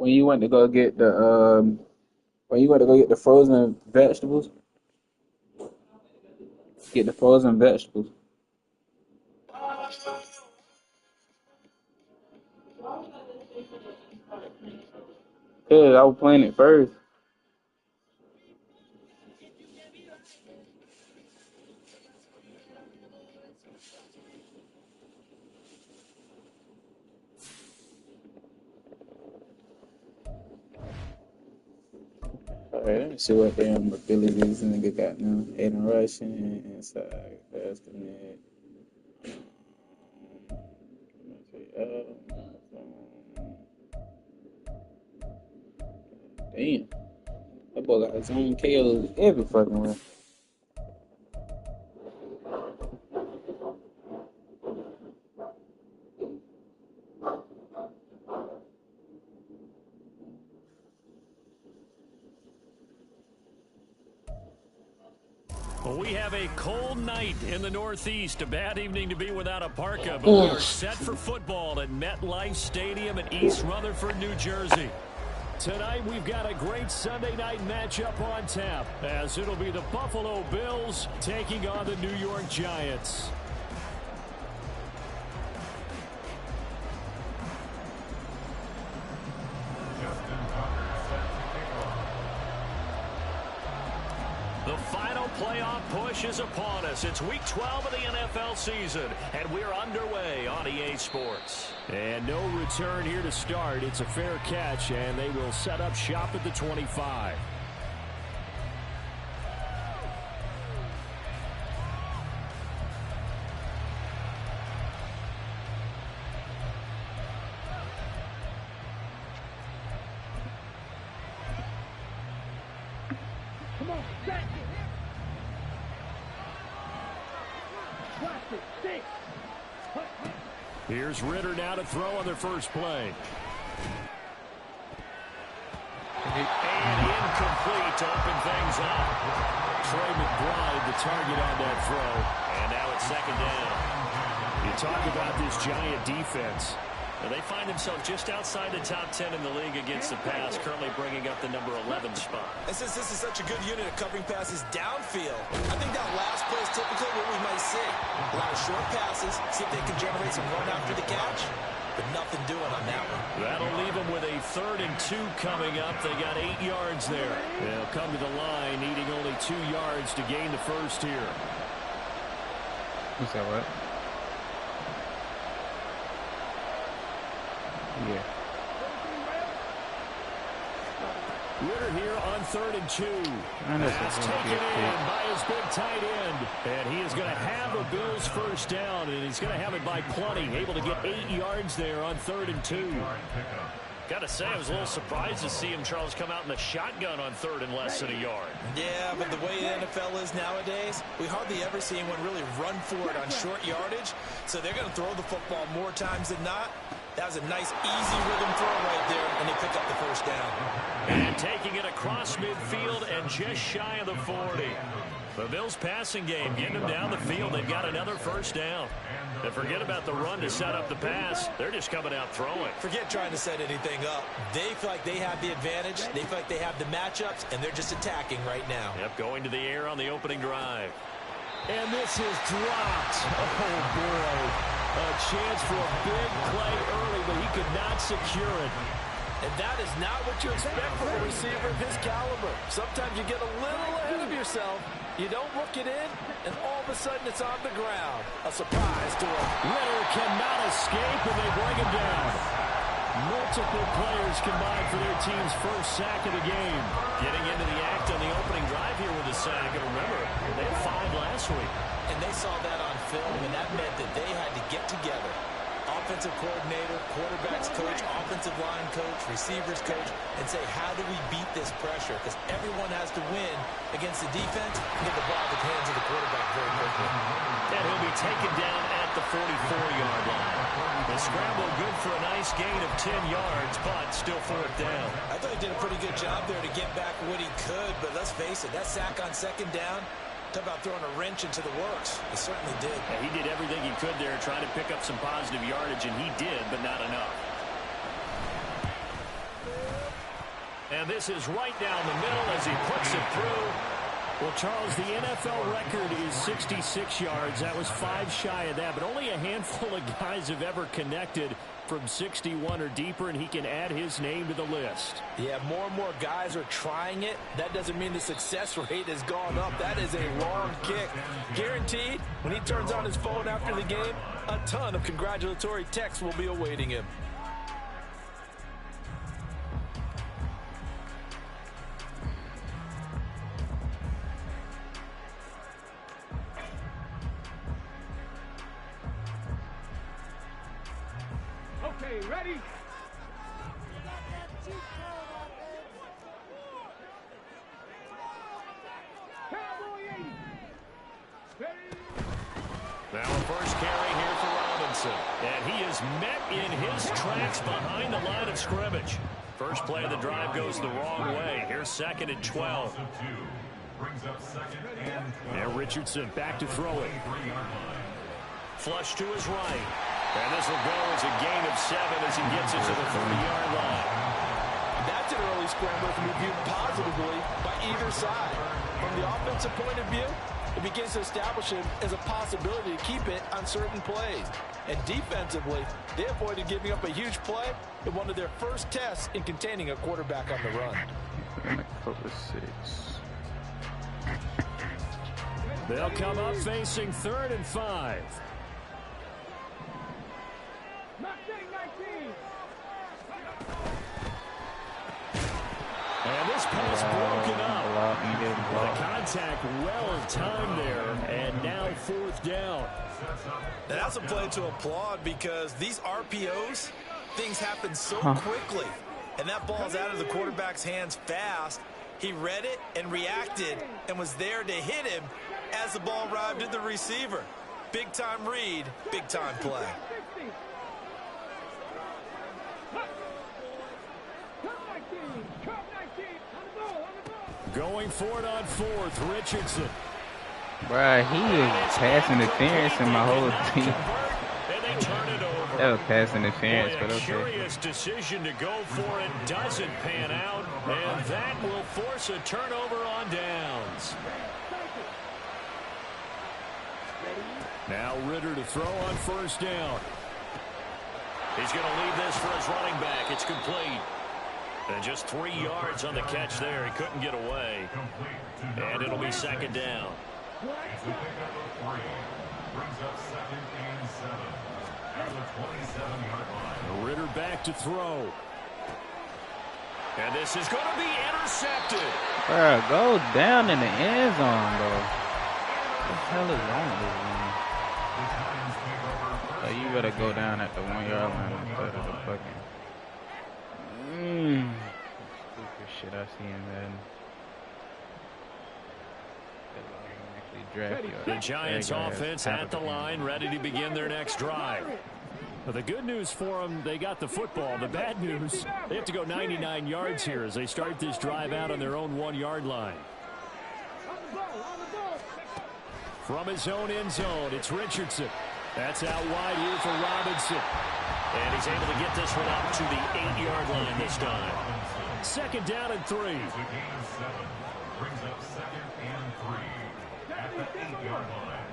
when you went to go get when you went to go get the frozen vegetables, get the frozen vegetables. Cause I was playing it first. Alright, let me see what damn abilities nigga got now. Aiden rushing, inside, faster mid. Damn, that boy got his own KOs every fucking way. We have a cold night in the Northeast. A bad evening to be without a parka, but we are set for football at MetLife Stadium in East Rutherford, New Jersey. Tonight, we've got a great Sunday night matchup on tap, as it'll be the Buffalo Bills taking on the New York Giants. The final playoff push is upon us. It's week 12 of the NFL season, and we're underway on EA Sports. And no return here to start. It's a fair catch, and they will set up shop at the 25. Here's Ritter now to throw on their first play. And incomplete to open things up. Trey McBride, the target on that throw. And now it's second down. You talk about this Giant defense. Well, they find themselves just outside the top 10 in the league against the pass, currently bringing up the number 11 spot. And since this is such a good unit of covering passes downfield, I think that last play is typically what we might see. A lot of short passes, see if they can generate some run after the catch, but nothing doing on that one. That'll leave them with a 3rd and 2 coming up. They got 8 yards there. They'll come to the line, needing only 2 yards to gain the first here. You said what? Yeah. Ritter here on 3rd and 2. That's taken in by his big tight end. And he is going to have the Bills first down, and he's going to have it by plenty. Able to get 8 yards there on 3rd and 2. Got to say, I was a little surprised to see him, Charles, come out in the shotgun on 3rd and less than a yard. Yeah, but the way the NFL is nowadays, we hardly ever see anyone really run for it on short yardage. So they're going to throw the football more times than not. That was a nice, easy rhythm throw right there, and they pick up the first down. And taking it across midfield and just shy of the 40. The Bills passing game, getting them down the field. They've got another first down. And forget about the run to set up the pass. They're just coming out throwing. Forget trying to set anything up. They feel like they have the advantage. They feel like they have the matchups, and they're just attacking right now. Yep, going to the air on the opening drive. And this is dropped. Oh, boy. A chance for a big play early, but he could not secure it. And that is not what you expect from a receiver of his caliber. Sometimes you get a little ahead of yourself. You don't look it in, and all of a sudden it's on the ground. A surprise to him. Ritter cannot escape, and they bring him down. Multiple players combined for their team's first sack of the game. Getting into the act on the opening drive here with a sack. And remember, they had 5 last week. And they saw that on film, and that meant that they had to get together. Offensive coordinator, quarterbacks coach, offensive line coach, receivers coach, and say, how do we beat this pressure? Because everyone has to win against the defense and get the ball in the hands of the quarterback very quickly. And he'll be taken down at the 44-yard line. The scramble good for a nice gain of 10 yards, but still 4th down. I thought he did a pretty good job there to get back what he could, but let's face it, that sack on 2nd down, talk about throwing a wrench into the works. He certainly did. Yeah, he did everything he could there, trying to pick up some positive yardage, and he did, but not enough. And this is right down the middle as he puts it through. Well, Charles, the NFL record is 66 yards. That was 5 shy of that, but only a handful of guys have ever connected from 61 or deeper, and he can add his name to the list. Yeah, more and more guys are trying it. That doesn't mean the success rate has gone up. That is a long kick. Guaranteed, when he turns on his phone after the game, a ton of congratulatory texts will be awaiting him. Okay, ready? Now a first carry here for Robinson. And he is met in his tracks behind the line of scrimmage. First play of the drive goes the wrong way. Here's 2nd and 12. And Richardson back to throw it. Flush to his right. And this will go as a gain of 7 as he gets it to the 30-yard line. That's an early scramble that can be viewed positively by either side. From the offensive point of view, it begins to establish him as a possibility to keep it on certain plays. And defensively, they avoided giving up a huge play in one of their first tests in containing a quarterback on the run. They'll come up facing 3rd and 5. And this pass broken up. The contact well timed there, and now 4th down. And that's a play to applaud because these RPOs, things happen so quickly. And that ball's out of the quarterback's hands fast. He read it and reacted and was there to hit him as the ball arrived at the receiver. Big time read, big time play. Going for it on 4th, Richardson. Bruh, he is pass interference in my whole team. And they turn it over. That was pass interference, but a okay. curious decision to go for it doesn't pan out, and that will force a turnover on downs. Now Ritter to throw on 1st down. He's going to leave this for his running back. It's complete. And just 3 yards on the catch there. He couldn't get away. And it'll be 2nd down. Ritter back to throw. And this is going to be intercepted. Bruh, go down in the end zone, though. What the hell is wrong with this man? So you better go down at the 1-yard line instead of the fucking... Stupid shit I see in Madden. The Giants offense at the line, ready to begin their next drive. Well, the good news for them, they got the football. The bad news, they have to go 99 yards here as they start this drive out on their own 1-yard line. From his own end zone, it's Richardson. That's out wide here for Robinson. And he's able to get this one up to the 8-yard line this time. 2nd down and 3. Brings up 2nd and 3 at the 8-yard line.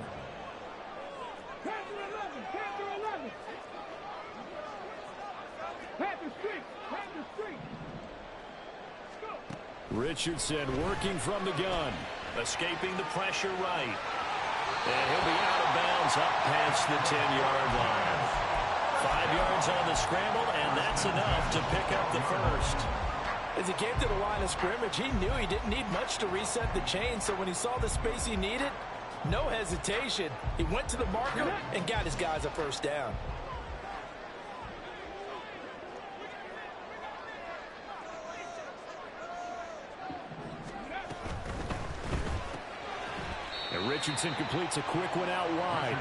Richardson working from the gun. Escaping the pressure right. And he'll be out of bounds up past the 10-yard line. 5 yards on the scramble, and that's enough to pick up the first. As he came to the line of scrimmage, he knew he didn't need much to reset the chain, so when he saw the space he needed, no hesitation. He went to the marker and got his guys a 1st down. And Richardson completes a quick one out wide.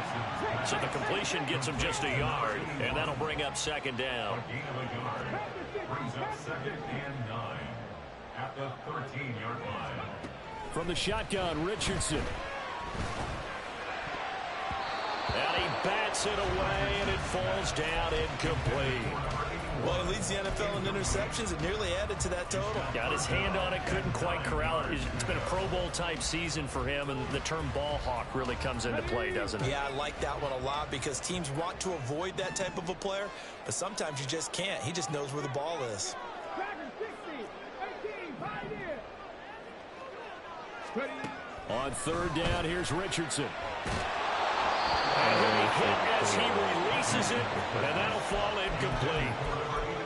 So the completion gets him just a yard, and that'll bring up 2nd down. Gain of a yard brings up 2nd and 9 at the 13-yard line. From the shotgun, Richardson. And he bats it away, and it falls down incomplete. Well, he leads the NFL in interceptions and nearly added to that total. Got his hand on it, couldn't quite corral it. It's been a Pro Bowl type season for him, and the term ball hawk really comes into play, doesn't it? Yeah, I like that one a lot because teams want to avoid that type of a player, but sometimes you just can't. He just knows where the ball is. On third down, here's Richardson. And he'll be hit as he releases it, and that'll fall incomplete.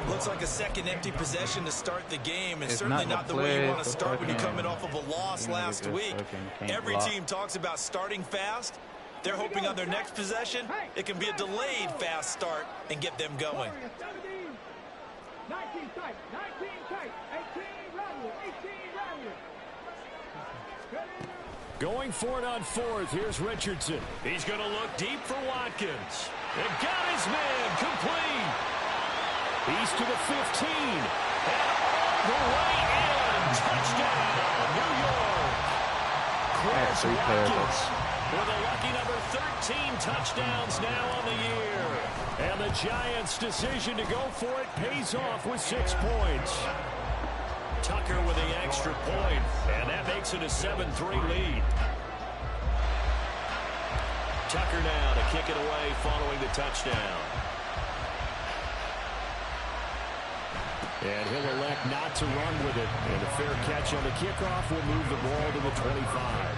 Looks like a second empty possession to start the game, and certainly not the way you want to start when you're coming off of a loss last week. Every team talks about starting fast. They're hoping on their next possession, it can be a delayed fast start and get them going. 19 tight, 19 tight, 18 run, 18 run. Going for it on fourth. Here's Richardson. He's going to look deep for Watkins. And got his man complete. He's to the 15. And all the way in. Touchdown, New York. Chris Watkins with a lucky number 13 touchdowns now on the year. And the Giants' decision to go for it pays off with 6 points. Tucker with the extra point, and that makes it a 7-3 lead. Tucker now to kick it away following the touchdown. And he'll elect not to run with it. And a fair catch on the kickoff will move the ball to the 25.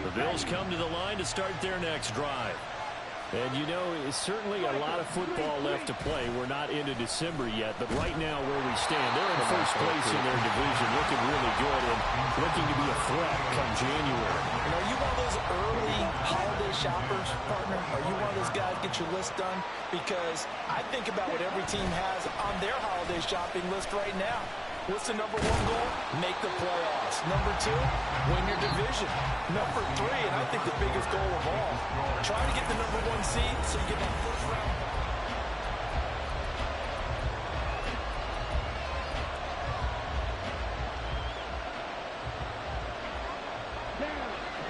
The Bills come to the line to start their next drive. And, you know, it's certainly a lot of football left to play. We're not into December yet, but right now where we stand, they're in first place in their division, looking really good and looking to be a threat come January. And are you one of those early holiday shoppers, partner? Are you one of those guys get your list done? Because I think about what every team has on their holiday shopping list right now. What's the number one goal? Make the playoffs. Number two, win your division. Number three, and I think the biggest goal of all, try to get the number one seed so you get that first round.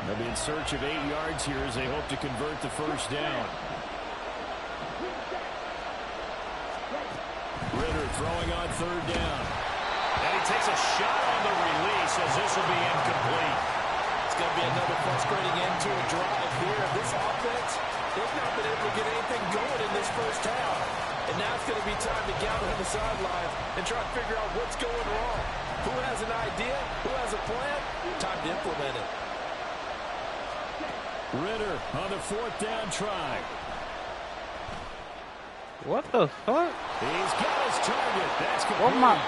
They'll be in search of 8 yards here as they hope to convert the first down. Ritter throwing on third down. And he takes a shot on the release as this will be incomplete. It's going to be another frustrating end to a drive here. This offense, they've not been able to get anything going in this first half. And now it's going to be time to gather on the sidelines and try to figure out what's going wrong. Who has an idea? Who has a plan? Time to implement it. Ritter on the fourth down try. What the fuck? He's got his target. That's complete. What my? And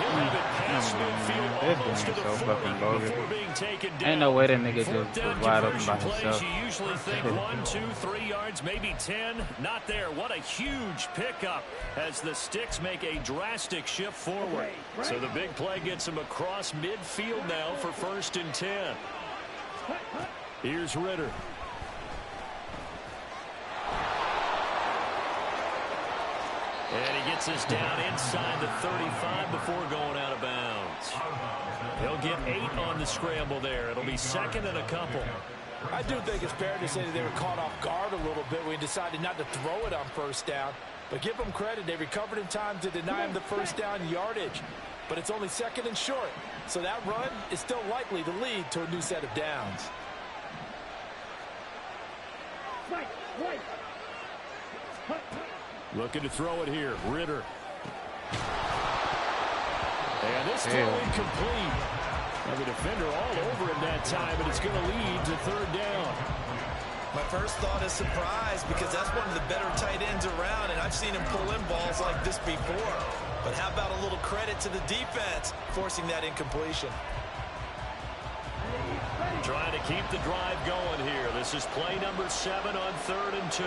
he'll have it past midfield almost to the 40 before being taken down. Ain't no way that nigga just Fourth down was wide open conversion by plays, himself. you usually think 1, 2, 3 yards, maybe 10. Not there. What a huge pickup as the Sticks make a drastic shift forward. So the big play gets him across midfield now for 1st and 10. Here's Ritter. And he gets us down inside the 35 before going out of bounds. He'll get 8 on the scramble there. It'll be 2nd and a couple. I do think it's fair to say that they were caught off guard a little bit when he decided not to throw it on first down. But give them credit. They recovered in time to deny him the first down yardage. But it's only 2nd and short. So that run is still likely to lead to a new set of downs. Looking to throw it here. Ritter. And this throw incomplete. Now the defender all over him that time, but it's going to lead to 3rd down. My first thought is surprise because that's one of the better tight ends around, and I've seen him pull in balls like this before. But how about a little credit to the defense forcing that incompletion? Trying to keep the drive going here. This is play number 7 on 3rd and 2.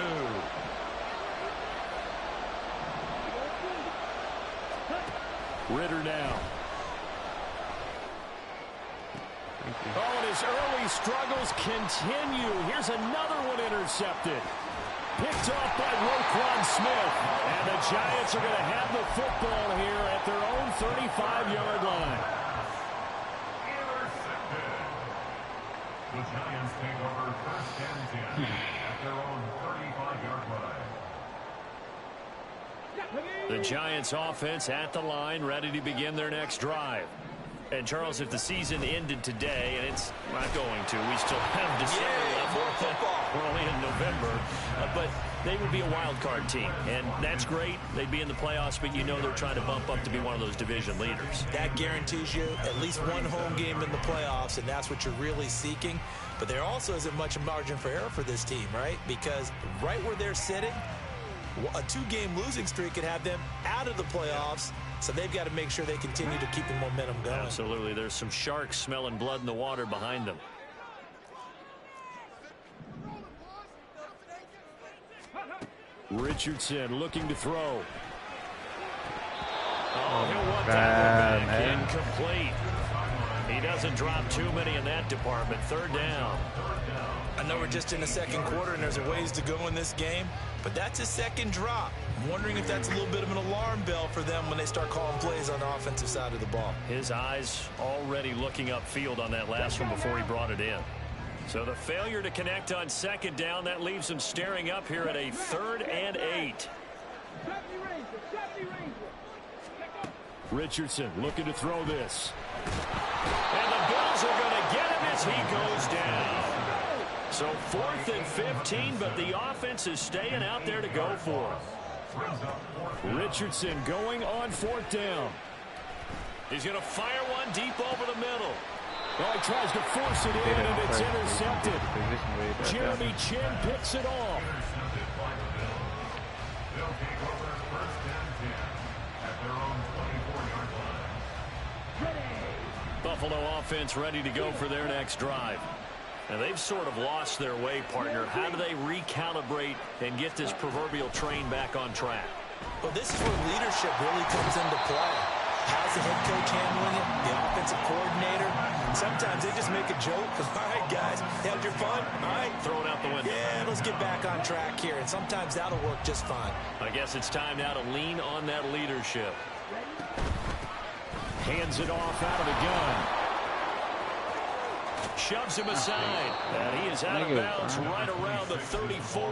Ritter now. Oh, and his early struggles continue. Here's another one intercepted. Picked off by Roquan Smith. And the Giants are going to have the football here at their own 35-yard line. Intercepted. The Giants take over first and 10 at their own 35-yard line. The Giants offense at the line, ready to begin their next drive. And, Charles, if the season ended today, and it's not going to, we still have December left. More football. We're only in November. But they would be a wild card team, and that's great. They'd be in the playoffs, but you know they're trying to bump up to be one of those division leaders. That guarantees you at least one home game in the playoffs, and that's what you're really seeking. But there also isn't much margin for error for this team, right? Because right where they're sitting, a 2-game losing streak could have them out of the playoffs. So they've got to make sure they continue to keep the momentum going. Absolutely. There's some sharks smelling blood in the water behind them. Richardson looking to throw. Oh, he'll want that one back. Incomplete. He doesn't drop too many in that department. Third down. I know we're just in the second quarter and there's a ways to go in this game, but that's his second drop. I'm wondering if that's a little bit of an alarm bell for them when they start calling plays on the offensive side of the ball. His eyes already looking upfield on that last one before he brought it in. So the failure to connect on second down, that leaves him staring up here at a 3rd and 8. Richardson looking to throw this. And the Bills are going to get him as he goes down. So 4th and 15, but the offense is staying out there to go for it. Richardson going on 4th down. He's going to fire one deep over the middle. Oh, he tries to force it in, and it's intercepted. Jeremy Chin picks it off. Intercepted by the Bills. They'll take over first and 10 at their own 24-yard line. Buffalo offense ready to go for their next drive. And they've sort of lost their way, partner. How do they recalibrate and get this proverbial train back on track? Well, this is where leadership really comes into play. How's the head coach handling it? The offensive coordinator? Sometimes they just make a joke. All right, guys, had your fun? All right. Throw it out the window. Yeah, let's get back on track here. And sometimes that'll work just fine. I guess it's time now to lean on that leadership. Hands it off out of the gun. Shoves him aside. And he is out of bounds right around the 34.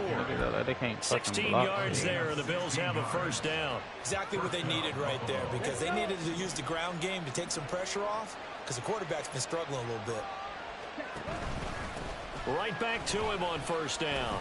16 yards there, and the Bills have a first down. Exactly what they needed right there, because they needed to use the ground game to take some pressure off, because the quarterback's been struggling a little bit. Right back to him on first down.